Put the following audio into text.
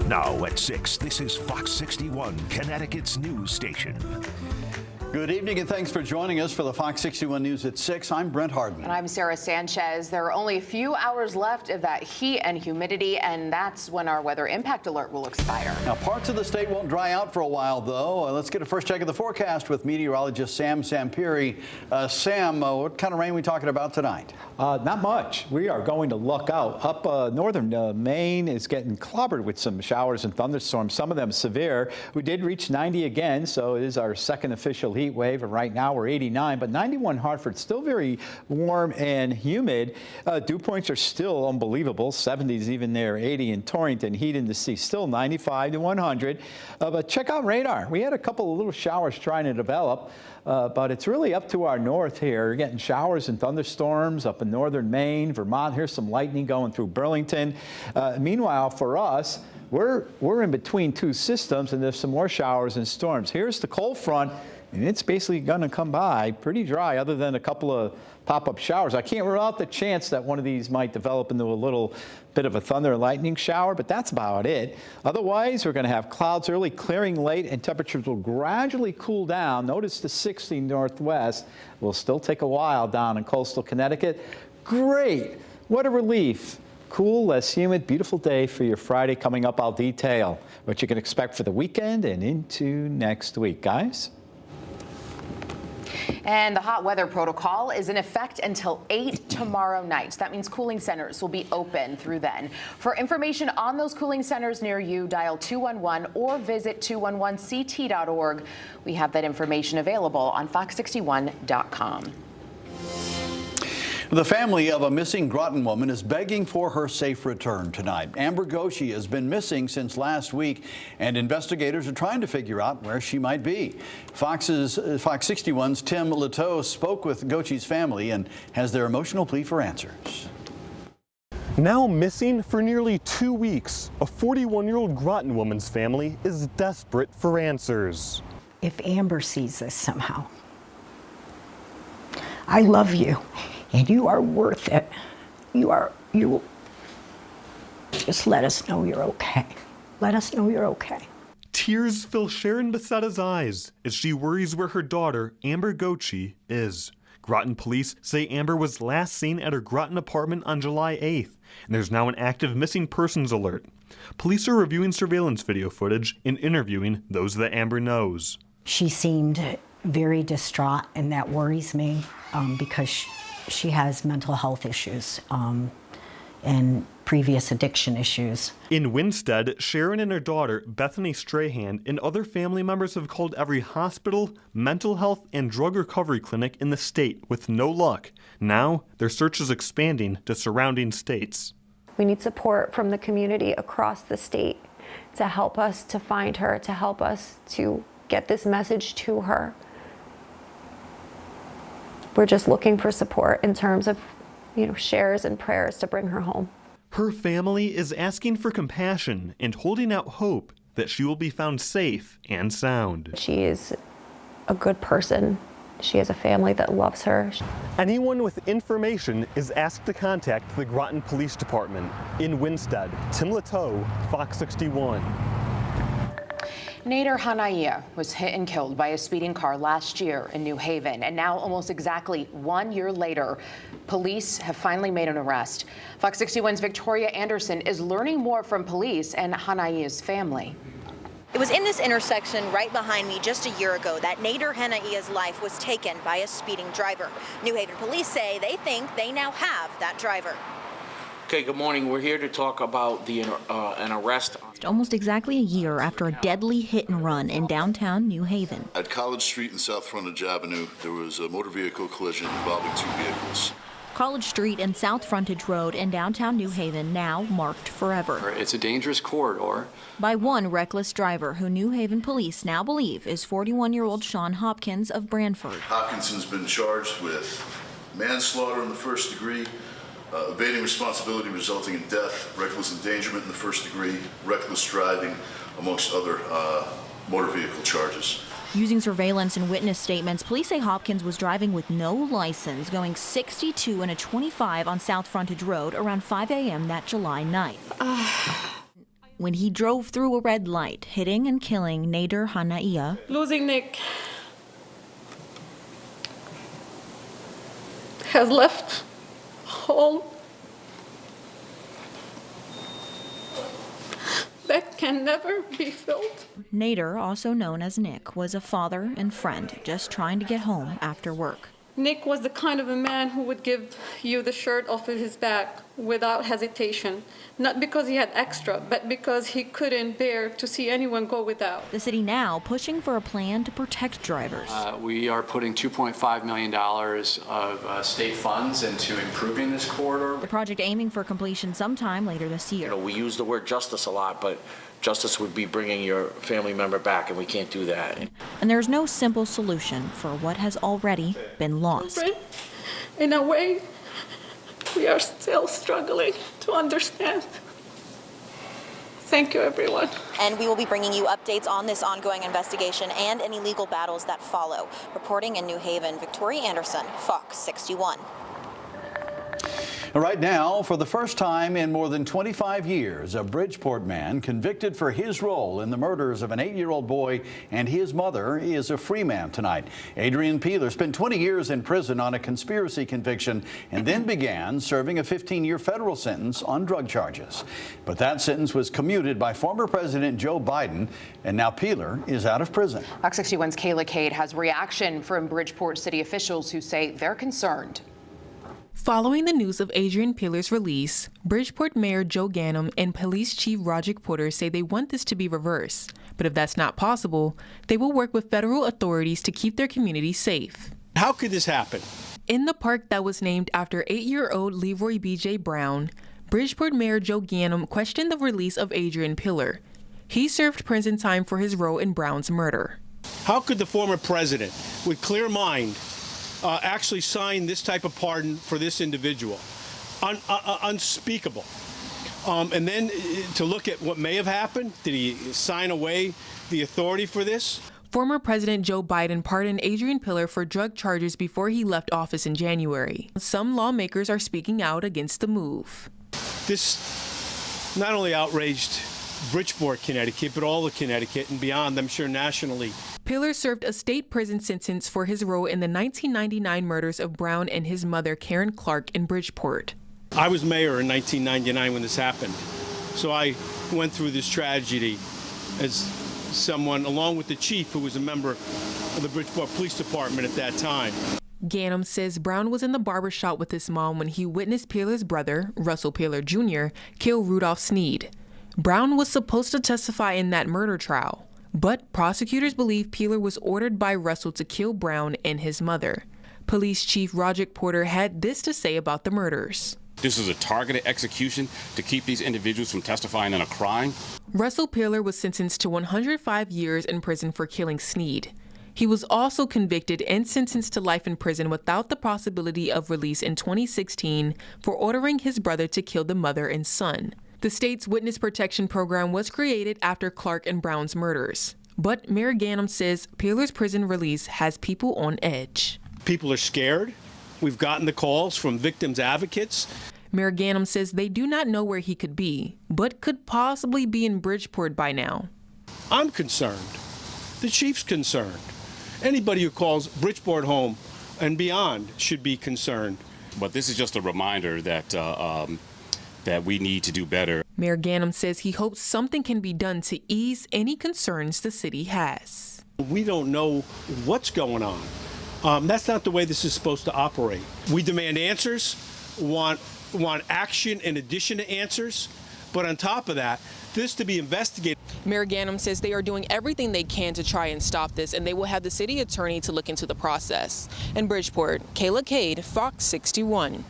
Now at 6, this is Fox 61, Connecticut's news station. Good evening and thanks for joining us for the Fox 61 News at 6. I'm Brent Harden. And I'm Sarah Sanchez. There are only a few hours left of that heat and humidity, and that's when our weather impact alert will expire. Now, parts of the state won't dry out for a while, though. Let's get a first check of the forecast with meteorologist Sam Sampiri. Sam, what kind of rain are we talking about tonight? Not much. We are going to luck out. Up northern Maine is getting clobbered with some showers and thunderstorms, some of them severe. We did reach 90 again, so it is our second official heat wave, and right now we're 89, but 91 Hartford, still very warm and humid. Dew points are still unbelievable, 70s even there, 80 in Torrington, heat in the sea, still 95 to 100. But check out radar. We had a couple of little showers trying to develop, but it's really up to our north here. We're getting showers and thunderstorms up in northern Maine, Vermont. Here's some lightning going through Burlington. Meanwhile, for us, we're in between two systems, and there's some more showers and storms. Here's the cold front. And it's basically going to come by pretty dry other than a couple of pop-up showers. I can't rule out the chance that one of these might develop into a little bit of a thunder and lightning shower, but that's about it. Otherwise, we're going to have clouds early, clearing late, and temperatures will gradually cool down. Notice the 60 northwest will still take a while down in coastal Connecticut. Great. What a relief. Cool, less humid, beautiful day for your Friday coming up. I'll detail what you can expect for the weekend and into next week. Guys? And the hot weather protocol is in effect until 8 tomorrow night. That means cooling centers will be open through then. For information on those cooling centers near you, dial 211 or visit 211ct.org. We have that information available on fox61.com. The family of a missing Groton woman is begging for her safe return tonight. Amber Goshi has been missing since last week, and investigators are trying to figure out where she might be. Fox 61's Tim Leteau spoke with Goshi's family and has their emotional plea for answers. Now missing for nearly 2 weeks, a 41-year-old Groton woman's family is desperate for answers. If Amber sees this somehow, I love you. And you are worth it. You just let us know you're okay. Let us know you're okay. Tears fill Sharon Besetta's eyes as she worries where her daughter, Amber Goshi, is. Groton police say Amber was last seen at her Groton apartment on July 8th, and there's now an active missing persons alert. Police are reviewing surveillance video footage and interviewing those that Amber knows. She seemed very distraught, and that worries me because she has mental health issues and previous addiction issues. In Winstead, Sharon and her daughter, Bethany Strahan, and other family members have called every hospital, mental health, and drug recovery clinic in the state with no luck. Now, their search is expanding to surrounding states. We need support from the community across the state to help us to find her, to help us to get this message to her. We're just looking for support in terms of, shares and prayers to bring her home. Her family is asking for compassion and holding out hope that she will be found safe and sound. She is a good person. She has a family that loves her. Anyone with information is asked to contact the Groton Police Department. In Winstead, Tim Leteau, Fox 61. Nader Hanaya was hit and killed by a speeding car last year in New Haven, and now almost exactly 1 year later, police have finally made an arrest. Fox 61's Victoria Anderson is learning more from police and Hanaya's family. It was in this intersection right behind me just a year ago that Nader Hanaia's life was taken by a speeding driver. New Haven police say they think they now have that driver. Okay, good morning. We're here to talk about an arrest. Almost exactly a year after a deadly hit and run in downtown New Haven. At College Street and South Frontage Avenue, there was a motor vehicle collision involving two vehicles. College Street and South Frontage Road in downtown New Haven now marked forever. It's a dangerous corridor. By one reckless driver who New Haven police now believe is 41-year-old Sean Hopkins of Branford. Hopkinson's been charged with manslaughter in the first degree, evading responsibility resulting in death, reckless endangerment in the first degree, reckless driving, amongst other motor vehicle charges. Using surveillance and witness statements, police say Hopkins was driving with no license, going 62 in a 25 on South Frontage Road around 5 a.m. that July night. when he drove through a red light, hitting and killing Nader Hanaia. Losing Nick has left a hole that can never be filled. Nader, also known as Nick, was a father and friend just trying to get home after work. Nick was the kind of a man who would give you the shirt off of his back without hesitation, not because he had extra, but because he couldn't bear to see anyone go without. The city now pushing for a plan to protect drivers. We are putting $2.5 million of state funds into improving this corridor. The project aiming for completion sometime later this year. We use the word justice a lot, but justice would be bringing your family member back, and we can't do that. And there's no simple solution for what has already been lost. In a way, we are still struggling to understand. Thank you, everyone. And we will be bringing you updates on this ongoing investigation and any legal battles that follow. Reporting in New Haven, Victoria Anderson, Fox 61. Right now, for the first time in more than 25 years, a Bridgeport man convicted for his role in the murders of an 8-year-old boy and his mother is a free man tonight. Adrian Peeler spent 20 years in prison on a conspiracy conviction and then began serving a 15-year federal sentence on drug charges. But that sentence was commuted by former President Joe Biden, and now Peeler is out of prison. Fox 61's Kayla Cade has reaction from Bridgeport city officials who say they're concerned. Following the news of Adrian Peeler's release, Bridgeport Mayor Joe Ganim and Police Chief Roderick Porter say they want this to be reversed. But if that's not possible, they will work with federal authorities to keep their community safe. How could this happen? In the park that was named after 8-year-old Leroy B.J. Brown, Bridgeport Mayor Joe Ganim questioned the release of Adrian Peeler. He served prison time for his role in Brown's murder. How could the former president, with clear mind, actually sign this type of pardon for this individual? Unspeakable. And then to look at what may have happened, did he sign away the authority for this? Former President Joe Biden pardoned Adrian Peeler for drug charges before he left office in January. Some lawmakers are speaking out against the move. This not only outraged Bridgeport, Connecticut, but all of Connecticut and beyond, I'm sure nationally. Peeler served a state prison sentence for his role in the 1999 murders of Brown and his mother, Karen Clark, in Bridgeport. I was mayor in 1999 when this happened, so I went through this tragedy as someone, along with the chief, who was a member of the Bridgeport Police Department at that time. Ganim says Brown was in the barbershop with his mom when he witnessed Peeler's brother, Russell Peeler Jr., kill Rudolph Sneed. Brown was supposed to testify in that murder trial. But prosecutors believe Peeler was ordered by Russell to kill Brown and his mother. Police Chief Roderick Porter had this to say about the murders. This is a targeted execution to keep these individuals from testifying in a crime. Russell Peeler was sentenced to 105 years in prison for killing Sneed. He was also convicted and sentenced to life in prison without the possibility of release in 2016 for ordering his brother to kill the mother and son. The state's witness protection program was created after Clark and Brown's murders. But Mayor Ganim says Peeler's prison release has people on edge. People are scared. We've gotten the calls from victims' advocates. Mayor Ganim says they do not know where he could be, but could possibly be in Bridgeport by now. I'm concerned. The chief's concerned. Anybody who calls Bridgeport home and beyond should be concerned. But this is just a reminder that that we need to do better. Mayor Ganim says he hopes something can be done to ease any concerns the city has. We don't know what's going on. That's not the way this is supposed to operate. We demand answers, want action in addition to answers, but on top of that, this to be investigated. Mayor Ganim says they are doing everything they can to try and stop this, and they will have the city attorney to look into the process. In Bridgeport, Kayla Cade, Fox 61.